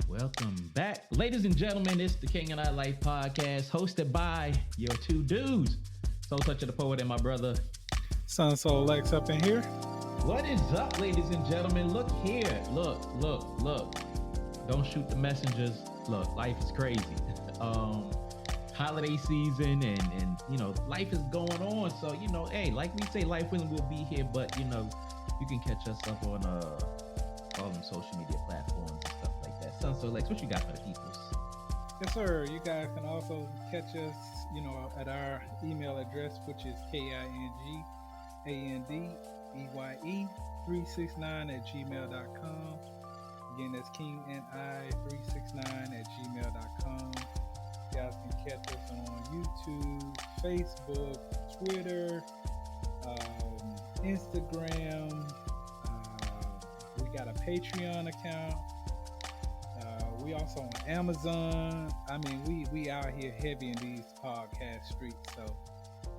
Welcome back, ladies and gentlemen. It's the King and I Life podcast, hosted by your two dudes, Soul Touch of the Poet and my brother. Son Soul Lex up in here. What is up, ladies and gentlemen? Look here. Look. Don't shoot the messengers. Look, life is crazy. Holiday season and life is going on. So, hey, like we say, life will be here, but you can catch us up on all them social media platforms and stuff like that. So Lex, what you got for the peoples? Yes, sir. You guys can also catch us, at our email address, which is KINGANDEYE369@gmail.com. Again, that's KingandI369@gmail.com. You guys can catch us on YouTube, Facebook, Twitter, Instagram. We got a Patreon account. We also on Amazon. I mean, we out here heavy in these podcast streets. So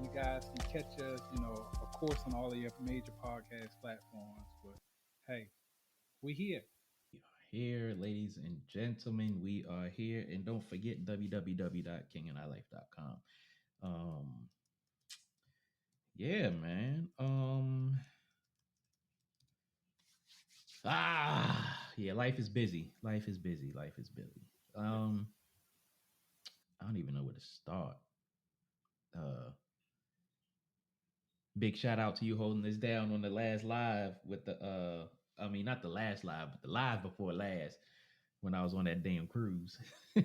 you guys can catch us, of course, on all of your major podcast platforms. But hey, we here. We are here, ladies and gentlemen. We are here. And don't forget www.kingandilife.com. Yeah, man. Life is busy. I don't even know where to start. Big shout out to you holding this down on the last live with the not the last live, but the live before last when I was on that damn cruise. Oh,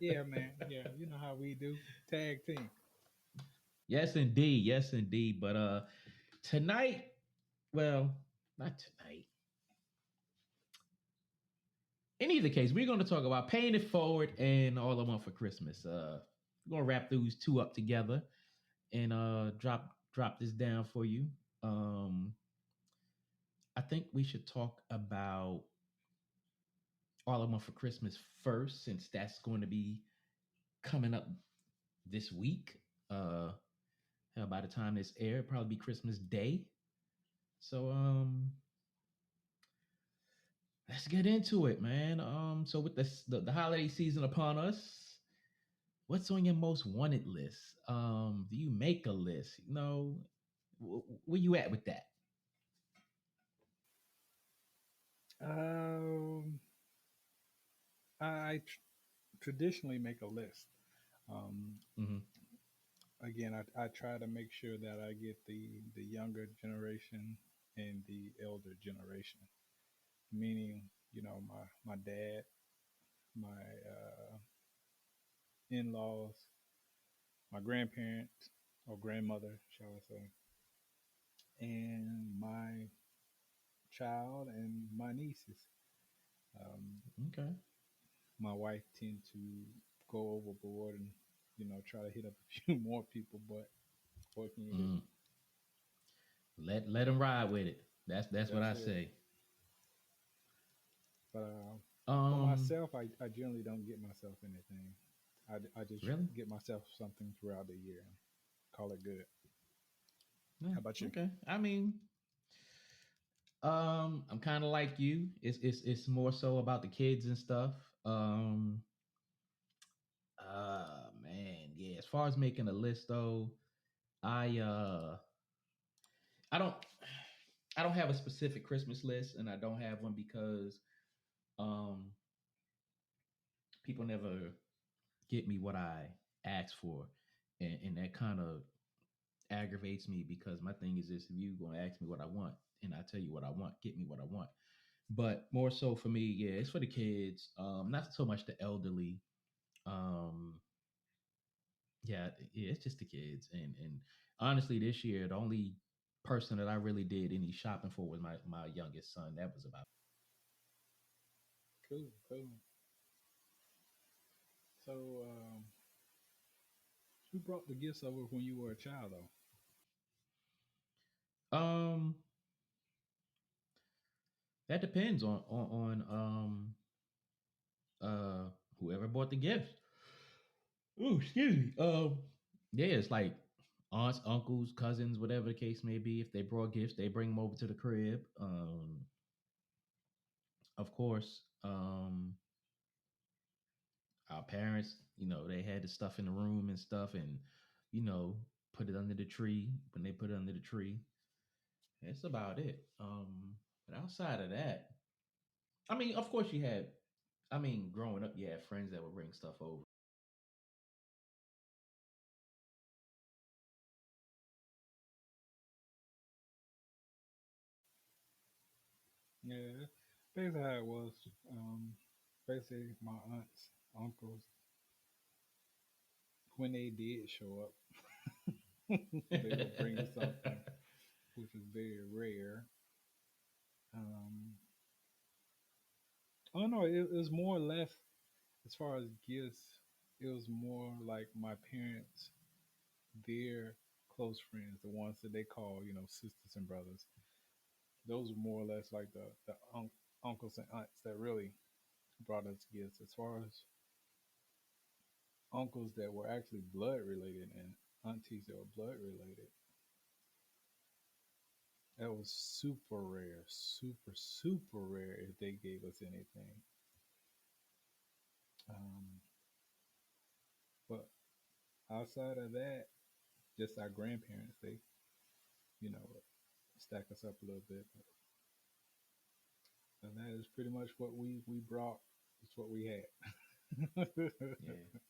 yeah, man. Yeah, you know how we do. Tag team. Yes, indeed. But tonight, well, not tonight. In either case, we're going to talk about Paying It Forward and All I Want for Christmas. We're going to wrap those two up together and drop this down for you. I think we should talk about All I Want for Christmas first, since that's going to be coming up this week. By the time this airs, probably be Christmas Day. So let's get into it, man. So with the holiday season upon us, what's on your most wanted list? Do you make a list? Where you at with that? I traditionally make a list. Mm-hmm. Again, I try to make sure that I get the younger generation and the elder generation, meaning, my dad, my in-laws, my grandparents or grandmother, shall I say, and my child and my nieces. Okay. My wife tend to go overboard and try to hit up a few more people, but what can you do? Let them ride with it. That's what I That's it. say. But for myself, I generally don't get myself anything. I just Really? get myself something throughout the year and call it good. Yeah, How about you? okay. I mean, I'm kind of like you. It's more so about the kids and stuff. Man, yeah. As far as making a list though, I uh I don't I don't have a specific Christmas list, and I don't have one because um people never get me what I ask for, and that kind of aggravates me because my thing is this: if you gonna ask me what I want, and I tell you what I want, get me what I want. But more so for me, yeah, it's for the kids. Not so much the elderly. Um, yeah, it's just the kids. And honestly, this year the only person that I really did any shopping for was my youngest son. That was about. Cool, cool. So, who brought the gifts over when you were a child, though? Um, that depends on whoever bought the gift. Oh, excuse me. Yeah, it's like aunts, uncles, cousins, whatever the case may be. If they brought gifts, they bring them over to the crib. Of course. our parents, they had the stuff in the room and stuff, and you know, put it under the tree. When they put it under the tree, that's about it. But outside of that, I mean, of course, you had. I mean, growing up, you had friends that would bring stuff over. Yeah, basically how it was. Um, Basically, my aunts, uncles, when they did show up, they would bring something, which is very rare. Um, I don't know. It was more or less as far as gifts. It was more like my parents, their close friends, the ones that they call, sisters and brothers. Those were more or less like the uncles and aunts that really brought us gifts. As far as uncles that were actually blood related and aunties that were blood related, that was super rare, super, super rare if they gave us anything. Um, but outside of that, just our grandparents, they, you know, stack us up a little bit. And that is pretty much what we brought. It's what we had. Yeah.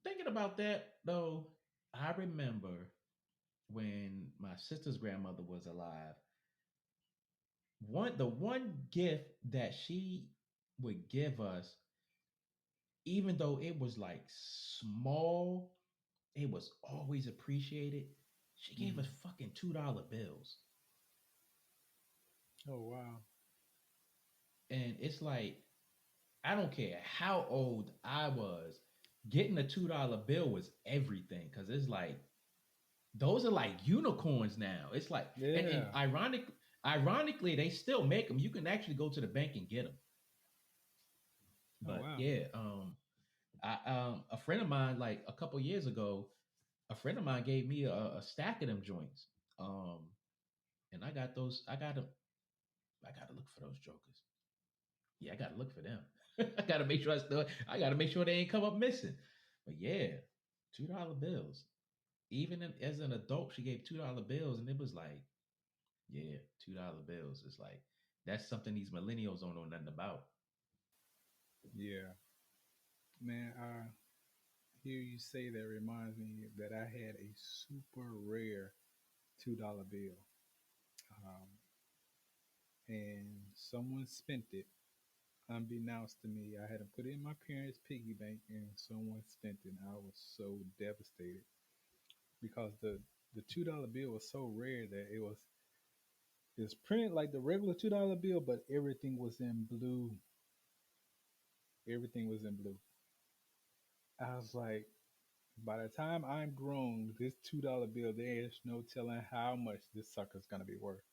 Thinking about that though, I remember when my sister's grandmother was alive. The one gift that she would give us, even though it was like small, it was always appreciated. She gave us Mhm. fucking $2 bills. Oh wow. And it's like, I don't care how old I was, getting a $2 bill was everything. Cause it's like those are like unicorns now. It's like, and Yeah. ironically, they still make them. You can actually go to the bank and get them. Oh But wow. yeah, a friend of mine, like a couple years ago, a friend of mine gave me a stack of them joints. Um, and I got those. I gotta look for those jokers. Yeah, I gotta look for them. I gotta make sure I gotta make sure they ain't come up missing. But yeah, $2 bills. Even as an adult, she gave $2 bills, and it was like, yeah, $2 bills. It's like that's something these millennials don't know nothing about. Yeah. Man, I hear you say that reminds me that I had a super rare $2 bill. Um, and someone spent it unbeknownst to me. I had to put it in my parents' piggy bank and someone spent it. And I was so devastated because the $2 bill was so rare that it's printed like the regular $2 bill, but everything was in blue. Everything was in blue. I was like, by the time I'm grown, this $2 bill, there is no telling how much this sucker's gonna be worth.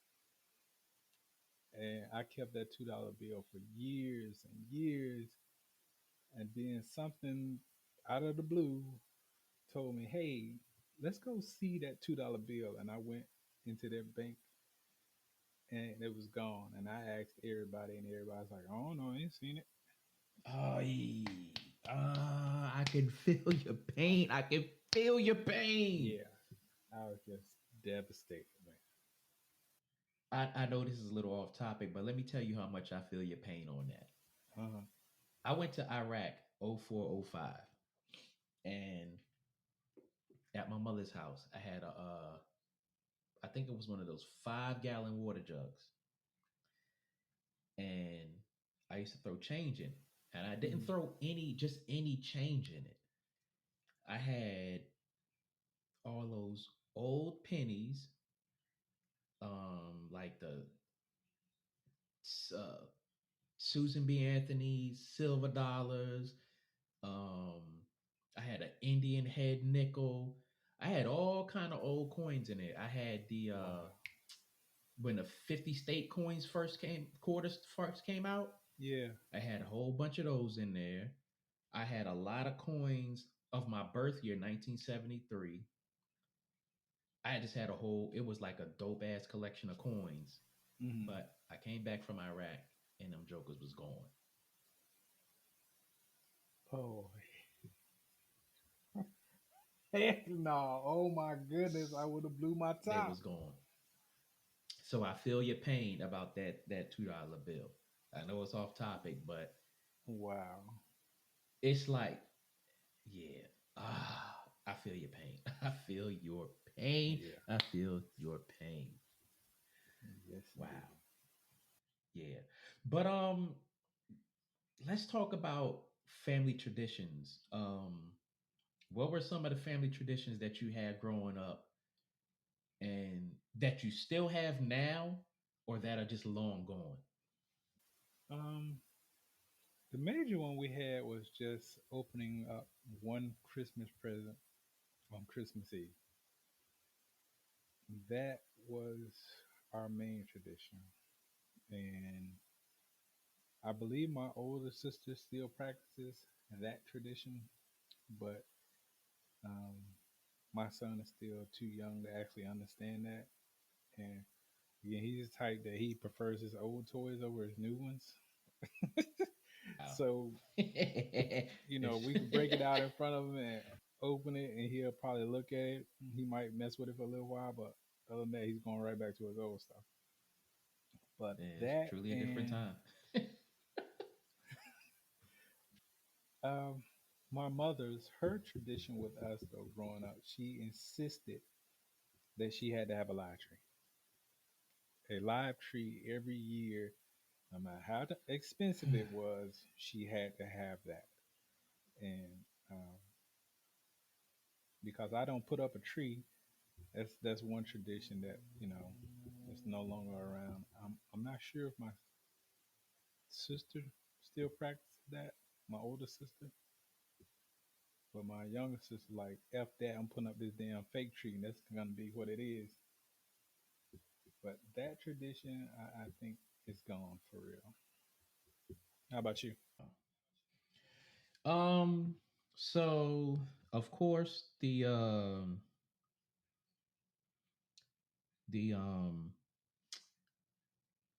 And I kept that $2 bill for years and years. And then something out of the blue told me, hey, let's go see that $2 bill. And I went into their bank and it was gone. And I asked everybody, and everybody's like, oh no, I ain't seen it. Oh, I can feel your pain. I can feel your pain. Yeah, I was just devastated, man. I know this is a little off topic, but let me tell you how much I feel your pain on that. Uh-huh. I went to Iraq 0405, and at my mother's house, I had I think it was one of those 5 gallon water jugs, and I used to throw change in it, and I didn't Mm-hmm. throw just any change in it. I had all those old pennies, like the uh, Susan B. Anthony's silver dollars. Um, I had an Indian head nickel. I had all kind of old coins in it. I had the Wow. when the 50 state coins quarters first came out. Yeah. I had a whole bunch of those in there. I had a lot of coins of my birth year, 1973. I just had a whole, it was like a dope ass collection of coins. Mm-hmm. But I came back from Iraq and them jokers was gone. Oh, heck no. Oh my goodness, I would have blew my They top. was gone. So I feel your pain about that $2 bill. I know it's off topic, but Wow. it's like, yeah, I feel your pain. I feel your pain. Yeah. I feel your pain. Yes, Wow. indeed. Yeah. But let's talk about family traditions. What were some of the family traditions that you had growing up and that you still have now or that are just long gone? Um, the major one we had was just opening up one Christmas present on Christmas Eve. That was our main tradition. And I believe my older sister still practices that tradition, but um, my son is still too young to actually understand that. And again, he's the type that he prefers his old toys over his new ones. Wow. So, we could break it out in front of him and open it, and he'll probably look at it. He might mess with it for a little while, but other than that, he's going right back to his old stuff. But Yeah, it's that truly a different and time. um, my mother's, her tradition with us though, growing up, she insisted that she had to have a live tree every year, no matter how expensive it was. She had to have that, and because I don't put up a tree, that's one tradition that is no longer around. I'm not sure if my sister still practices that, my older sister, but my younger sister like f that. I'm putting up this damn fake tree, and that's gonna be what it is. But that tradition, I think, is gone for real. How about you? um, so of course the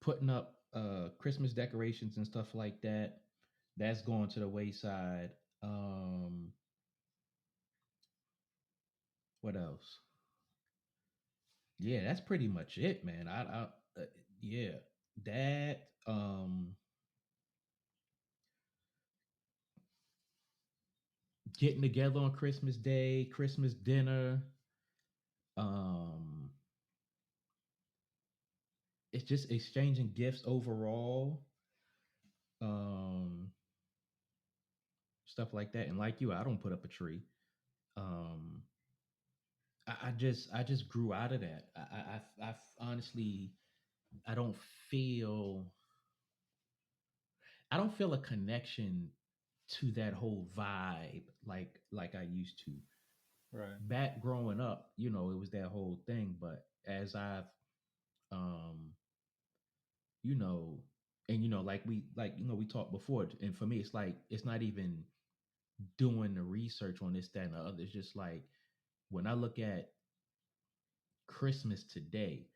putting up Christmas decorations and stuff like that, that's going to the wayside. Um, what else? Yeah, that's pretty much it, man. Yeah, that getting together on Christmas Day, Christmas dinner. Um, it's just exchanging gifts overall. Um, stuff like that. And like you, I don't put up a tree. Um, I just grew out of that. I honestly I don't feel I don't feel a connection to that whole vibe like I used to. Right, Back growing up, it was that whole thing. But as I've um, you know, and we talked before, and for me, it's like it's not even doing the research on this, that, and the other. It's just like when I look at Christmas today,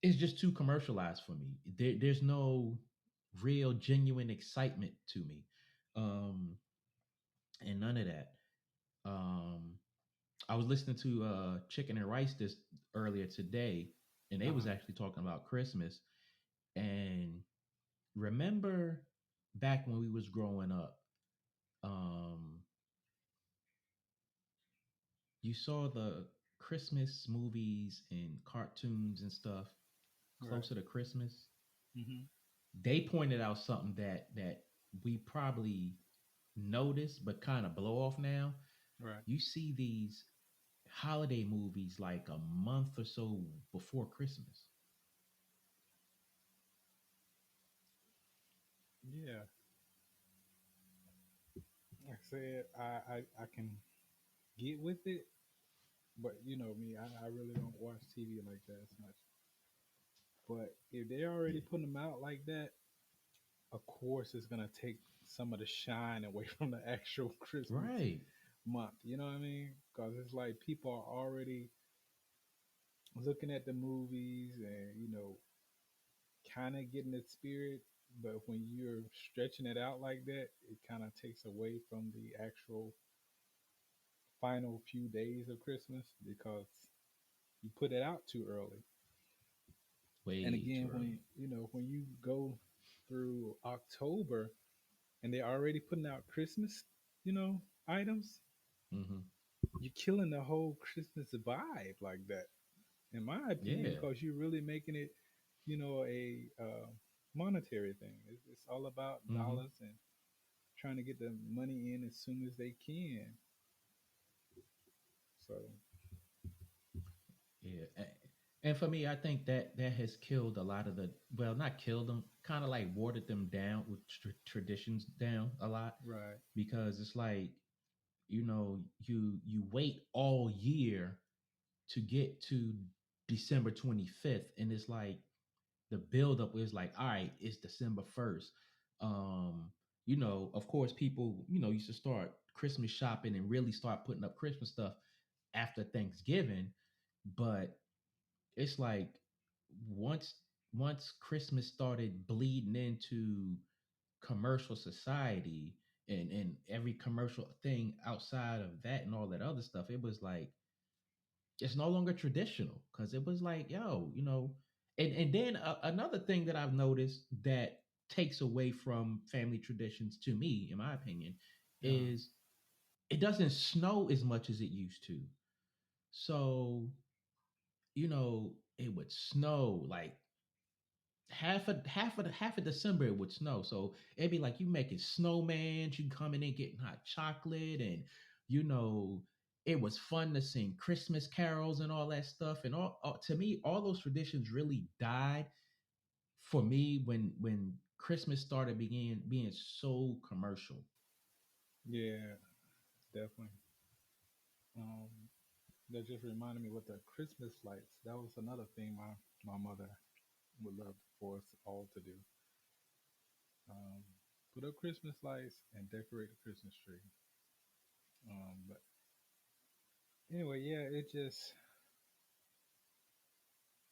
it's just too commercialized for me. There's no real genuine excitement to me. Um, and none of that. Um, I was listening to Chicken and Rice this earlier today, and they was uh-huh. actually talking about Christmas. And remember back when we was growing up, um, you saw the Christmas movies and cartoons and stuff Right. closer to Christmas. Hmm. They pointed out something that we probably notice but kind of blow off now. Right. You see these holiday movies like a month or so before Christmas. Yeah. Like I said, I can get with it, but you know me, I really don't watch TV like that as much. But if they're already Yeah. putting them out like that, of course it's gonna take some of the shine away from the actual Christmas Right. month. You know what I mean? Because it's like people are already looking at the movies and kind of getting the spirit. But when you're stretching it out like that, it kind of takes away from the actual final few days of Christmas because you put it out too early. And Way too again, early. when you go through October and they're already putting out Christmas, items, Hmm. you're killing the whole Christmas vibe like that, in my opinion, Yeah. because you're really making it, a monetary thing. It's all about Hmm. dollars and trying to get the money in as soon as they can. So Yeah. And for me, I think that that has killed a lot of the, well, not killed them, kind of like watered them down with traditions down a lot, right, because it's like, you wait all year to get to December 25th, and it's like the buildup is like, all right, it's December 1st. Of course, people, used to start Christmas shopping and really start putting up Christmas stuff after Thanksgiving. But it's like once once Christmas started bleeding into commercial society, and every commercial thing outside of that and all that other stuff, it was like it's no longer traditional, because it was like, yo, and then another thing that I've noticed that takes away from family traditions, to me, in my opinion, uh, is it doesn't snow as much as it used to. So, it would snow like half of December it would snow. So it'd be like you making snowman, you coming in getting hot chocolate, and you know it was fun to sing Christmas carols and all that stuff. And all to me, all those traditions really died for me when Christmas started being so commercial. yeah, definitely. Um, that just reminded me with the Christmas lights. That was another thing my mother would love for us all to do. Um, put up Christmas lights and decorate the Christmas tree. But anyway, yeah, it just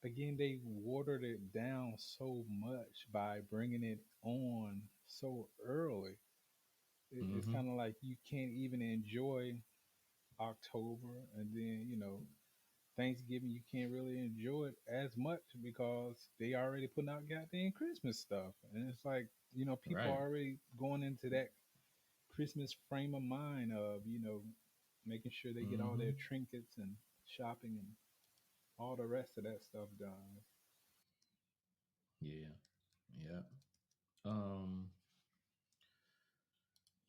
again they watered it down so much by bringing it on so early. It's Hmm. kind of like you can't even enjoy October, and then Thanksgiving you can't really enjoy it as much because they already putting out goddamn Christmas stuff, and it's like people Right. are already going into that Christmas frame of mind of making sure they get all their Hmm. trinkets and shopping and all the rest of that stuff done. Yeah. Yeah. Um.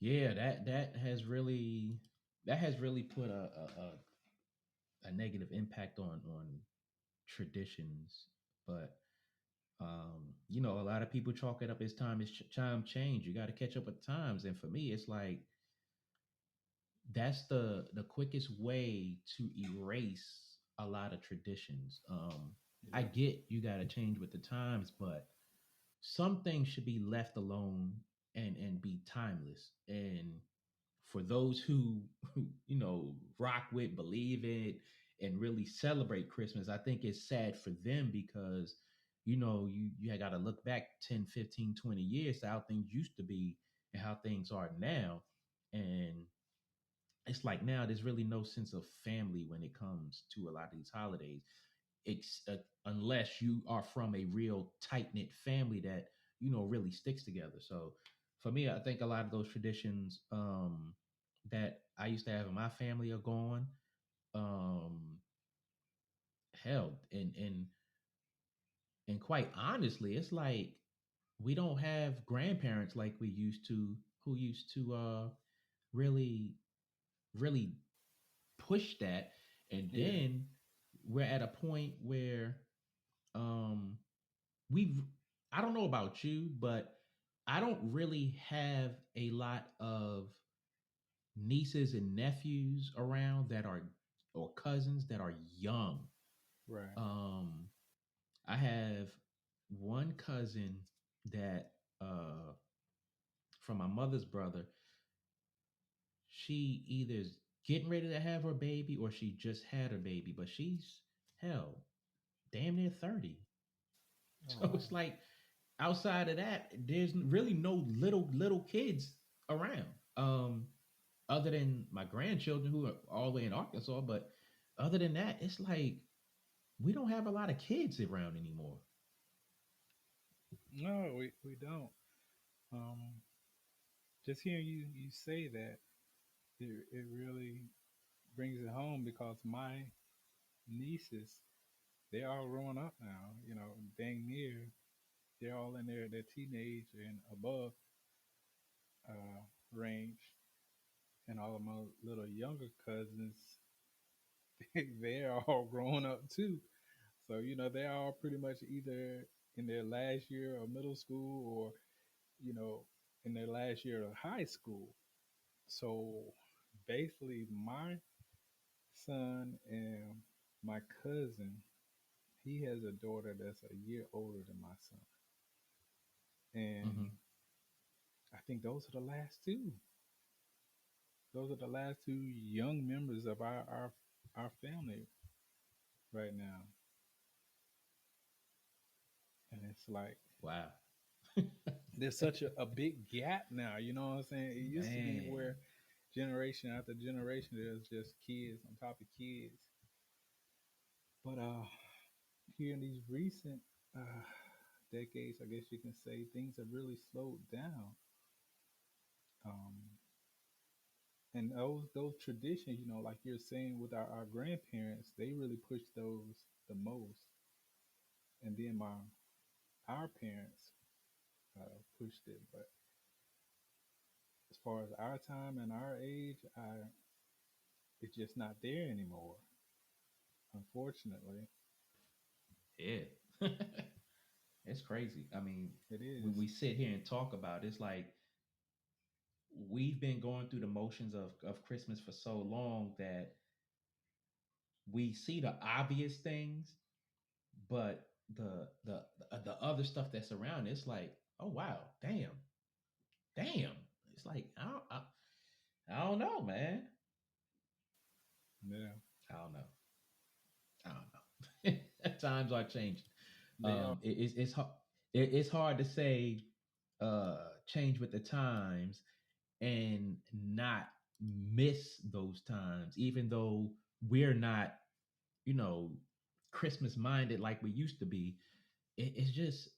Yeah. That has really put a negative impact on traditions. But a lot of people chalk it up as time change. You got to catch up with times, and for me, it's like that's the quickest way to erase a lot of traditions. I Yep. get you got to change with the times, but some things should be left alone and be timeless. And for those who rock with, believe it, and really celebrate Christmas, I think it's sad for them, because you got to look back 10, 15, 20 years to how things used to be and how things are now. And it's like now there's really no sense of family when it comes to a lot of these holidays, unless you are from a real tight knit family that really sticks together. So for me, I think a lot of those traditions that I used to have in my family are gone. Um, Hell, and quite honestly, it's like we don't have grandparents like we used to, who used to really really push that. And Yeah. then we're at a point where um we've I don't know about you, but I don't really have a lot of nieces and nephews around that are, or cousins that are young. Right. um I have one cousin that from my mother's brother. She either is getting ready to have her baby or she just had her baby, but she's, hell, damn near 30. Oh So wow. it's like outside of that, there's really no little kids around. Other than my grandchildren who are all the way in Arkansas, but other than that, it's like we don't have a lot of kids around anymore. No, we don't. Um, just hearing you say that, it really brings it home because my nieces, they're all growing up now. You know, dang near, they're all in their teenage and above range, and all of my little younger cousins, they're all grown up too. So you know, they're all pretty much either in their last year of middle school or you know in their last year of high school. So basically, my son and my cousin, he has a daughter that's a year older than my son, Mm-hmm. and I think those are the last two. Those are the last two young members of our family right now, and it's like Wow, there's such a big gap now. You know what I'm saying? It used to be man. where generation after generation there's just kids on top of kids, but here in these recent uh, decades, I guess you can say things have really slowed down. Um, and those traditions, you know, like you're saying with our grandparents, they really pushed those the most. And then our parents pushed it, but as far as our time and our age, it's just not there anymore. Unfortunately, Yeah. It's crazy. I mean, it when is. we sit here and talk about it, it's like we've been going through the motions of Christmas for so long that we see the obvious things, but the other stuff that's around, it's like, oh wow, damn. It's like I don't know, man. Yeah, I don't know. Times are changing. they are. It's hard. It's hard to say change with the times and not miss those times, even though we're not, you know, Christmas minded like we used to be. It's just,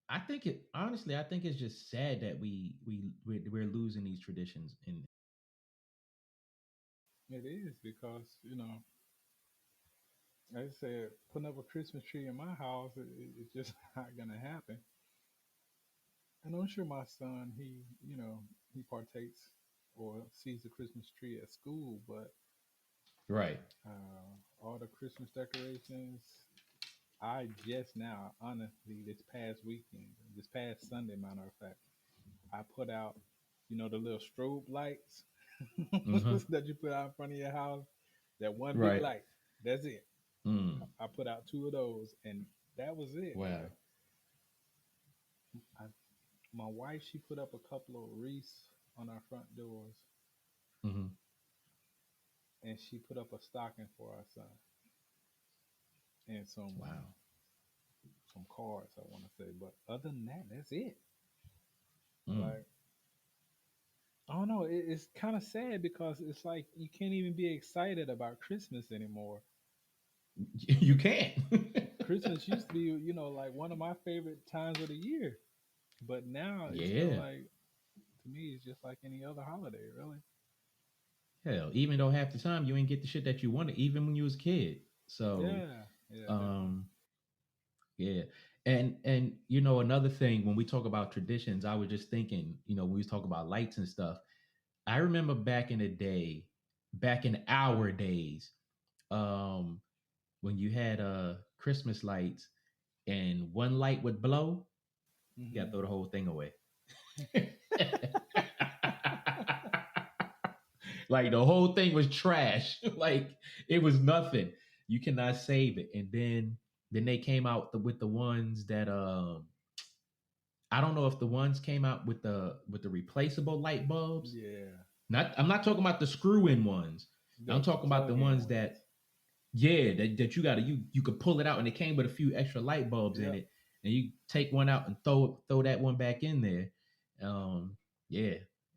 I think it honestly, I think it's just sad that we're losing these traditions. And It is because you know, like I said, putting up a Christmas tree in my house, it's just not gonna happen. And I'm sure my son, you know, he partakes or sees the Christmas tree at school, but right, all the Christmas decorations, I just now, honestly, this past weekend, this past Sunday, matter of fact, I put out, you know, the little strobe lights mm-hmm. that you put out in front of your house. That one big Right, light. That's it. mm. I put out two of those, and that was it. Wow, Like, I, my wife, she put up a couple of wreaths on our front doors, mm-hmm. and she put up a stocking for our son and Wow, some cards. I want to say, but other than that, that's it. mm. Like I don't know. It's kind of sad because it's like you can't even be excited about Christmas anymore. You can't. Christmas used to be, you know, like one of my favorite times of the year, but now it's feeling Yeah. like to me it's just like any other holiday, really. Hell, even though half the time you ain't get the shit that you wanted, even when you was a kid. So, Yeah, yeah, definitely. um, yeah. And you know, another thing when we talk about traditions, I was just thinking, you know, when we talk about lights and stuff, I remember back in the day, back in our days, um, when you had Christmas lights and one light would blow, you gotta Hmm. throw the whole thing away. Like the whole thing was trash. Like it was nothing. You cannot save it. And then they came out with the ones that I don't know if the ones came out with the replaceable light bulbs. Yeah, Not I'm not talking about the screw in ones. I'm the talking about the plug-in ones ones. that yeah, that you could pull it out and it came with a few extra light bulbs in Yep, it. and you take one out and throw that one back in there. Yeah,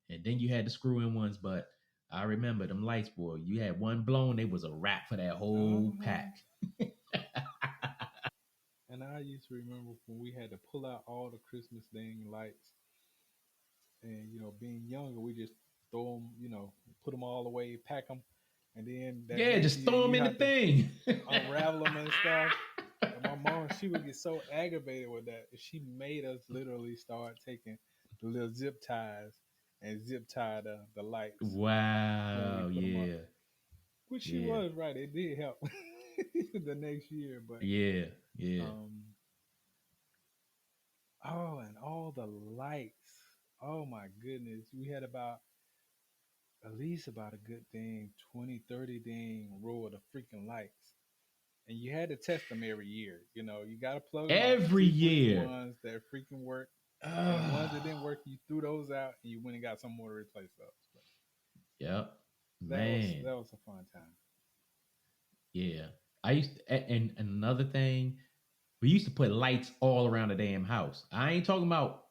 and then you had the screw in ones, but I remember them lights, boy. You had one blown, it was a wrap for that whole Uh-huh. pack. And I used to remember when we had to pull out all the Christmas dang lights, and being younger, we just throw them, put them all away, pack them, and then that Yeah, next just year throw them you in the have to thing. unravel them and stuff. And my mom, she would get so aggravated with that. She made us literally start taking the little zip ties and zip tie the lights when we Wow. put them up. Yeah. Which she Yeah. was right. It did help the next year. But Yeah. Yeah. um oh, and all the lights. Oh my goodness. We had about at least about a good thing, 20, 30 dang row of the freaking lights. And you had to test them every year. You got to plug them out, Every see which year. ones that freaking work. And the ones that Ah. didn't work, you threw those out and you went and got some more to replace those. But Yep. that was Man. that was a fun time. Yeah. I used to, and another thing, we used to put lights all around the damn house. I'm not talking about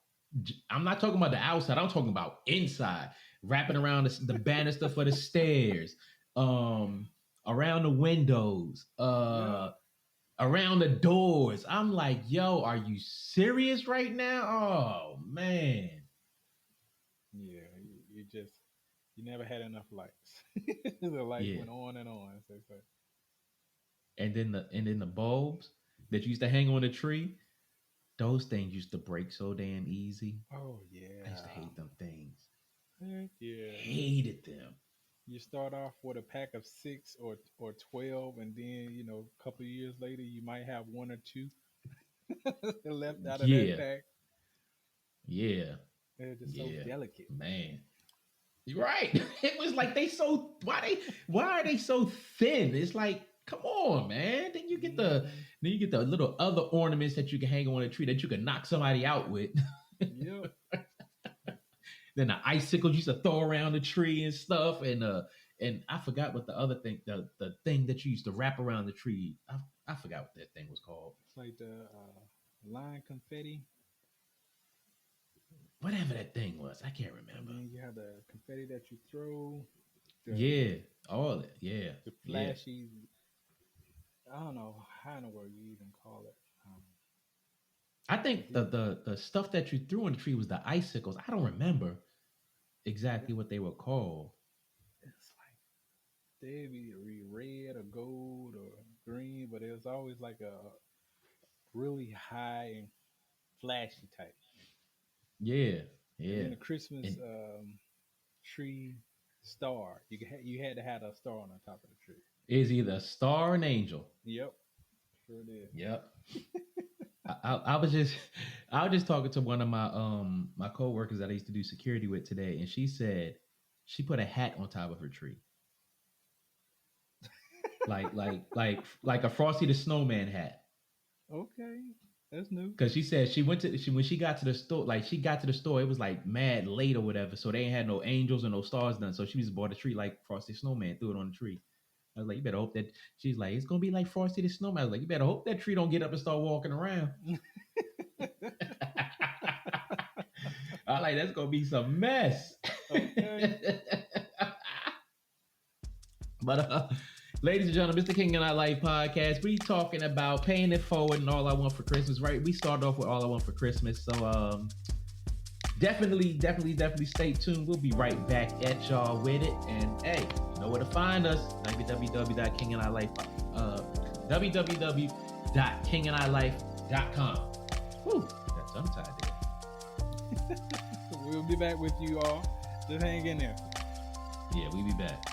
the outside. I'm talking about inside, wrapping around the banister for the stairs, um, around the windows, Yeah, around the doors. I'm like, yo, are you serious right now? Oh man. yeah. You never had enough lights. The lights Yeah. went on and on. As they say. And then the bulbs that used to hang on the tree, those things used to break so damn easy. Oh I used to yeah, hate them things. heck yeah. Hated them. You start off with a pack of six or 12, and then a couple of years later you might have one or two left out of that Yeah. pack. Yeah. They're just so Yeah. delicate. Man. You're right. It was like why are they so thin? It's like, come on, man. Hmm. Then you get the little other ornaments that you can hang on a tree that you can knock somebody out with. Yep. Then the icicles used to throw around the tree and stuff. And I forgot what the other thing, the thing that you used to wrap around the tree. I forgot what that thing was called. It's like the line confetti, Whatever that thing was, I can't and remember. then you have the confetti that you throw, the Yeah, all that. Yeah, the yeah. flashy. I don't know how in the world you even call it. I But think the yeah, the the stuff that you threw on the tree was the icicles. I don't remember that, exactly what they were called. it's like they'd be red or gold or green, but it was always like a really high and flashy type. Yeah, And yeah. then the Christmas And tree star. You had to have a star on the top of the tree. is either a star or an angel. Yep, sure did. Yep. I was just I was just talking to one of my coworkers that I used to do security with today, and she said she put a hat on top of her tree, like a Frosty the Snowman hat. Okay, that's new. Cause she said when she got to the store, like she got to the store, it was like mad late or whatever, so they ain't had no angels or no stars done. So she just bought a tree like Frosty the Snowman, threw it on the tree. I was like, you better hope that she's like, it's gonna be like Frosty the Snowman. I was like, you better hope that tree don't get up and start walking around. I like that's gonna be some mess. Okay. But ladies and gentlemen, Mr. King and I Life podcast. We talking about paying it forward and all I want for Christmas, right? We started off with all I want for Christmas. So definitely stay tuned. We'll be right back at y'all with it. And hey, you know where to find us. www.kingandilife www.kingandilife.com. Whew, got tongue tied there. We'll be back with you all. Just hang in there. Yeah, we be back.